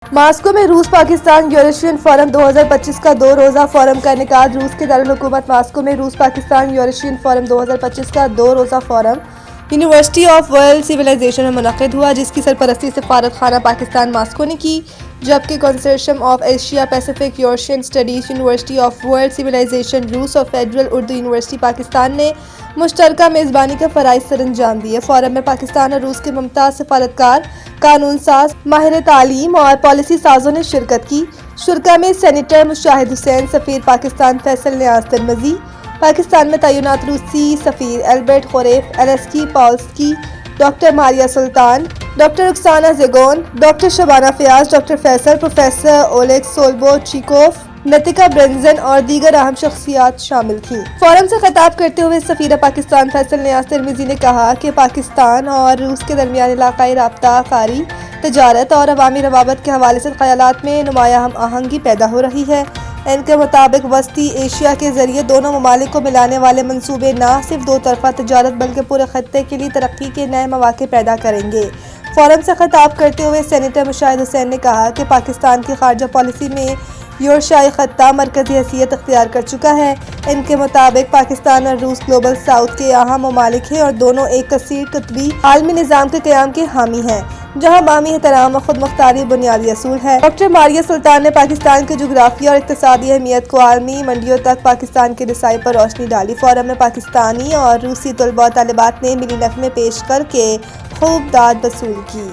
Moscow میں روس Pakistan Eurasian forum 2025 کا 2 روزہ فورم کا انعقاد۔ روس کے دارالحکومت ماسکو میں روس پاکستان یوریشین فورم 2025 کا 2 روزہ forum university of world civilisation میں منعقد ہوا، جس کی سرپرستی سفارت خانہ پاکستان ماسکو نے کی، جبکہ consortium of Asia Pacific Eurasian studies, university of world civilization روس اور فیڈرل اردو یونیورسٹی پاکستان نے مشترکہ میزبانی کے فرائض سر انجام دیے۔ فورم میں پاکستان اور روس کے ممتاز سفارتکار، قانون ساز، ماہر تعلیم اور پالیسی سازوں نے شرکت کی۔ شرکاء میں سینیٹر مشاہد حسین، سفیر پاکستان فیصل نیاز ترمذی، پاکستان میں تعینات روسی سفیر البرٹ خوریف ایلسکی پاولسکی، ڈاکٹر ماریا سلطان، ڈاکٹر رکسانا زیگون، doctor Shabana Fayyaz, doctor Faisal, professor Oleg سولبو چیکوف، نتیکا برنزن اور دیگر اہم شخصیات شامل تھیں۔ فورم سے خطاب کرتے ہوئے سفیر پاکستان فیصل نیاز ترمذی نے کہا کہ پاکستان اور روس کے درمیان علاقائی رابطہ کاری، تجارت اور عوامی روابط کے حوالے سے خیالات میں نمایاں ہم آہنگی پیدا ہو رہی ہے۔ ان کے مطابق وسطی ایشیا کے ذریعے دونوں ممالک کو ملانے والے منصوبے نہ صرف دو طرفہ تجارت بلکہ پورے خطے کے لیے ترقی کے نئے مواقع پیدا کریں گے۔ فورم سے خطاب کرتے ہوئے سینیٹر مشاہد حسین نے کہا کہ پاکستان کی خارجہ پالیسی میں یورشیائی خطہ مرکزی حیثیت اختیار کر چکا ہے۔ ان کے مطابق پاکستان اور روس گلوبل ساؤتھ کے اہم ممالک ہیں اور دونوں ایک کثیر قطبی عالمی نظام کے قیام کے حامی ہیں، جہاں باہمی احترام اور خود مختاری بنیادی اصول ہے۔ ڈاکٹر ماریا سلطان نے پاکستان کے جغرافیہ اور اقتصادی اہمیت کو عالمی منڈیوں تک پاکستان کے رسائی پر روشنی ڈالی۔ فورم میں پاکستانی اور روسی طلباء و طالبات نے ملی نغمے پیش کر کے خوب داد وصول کی۔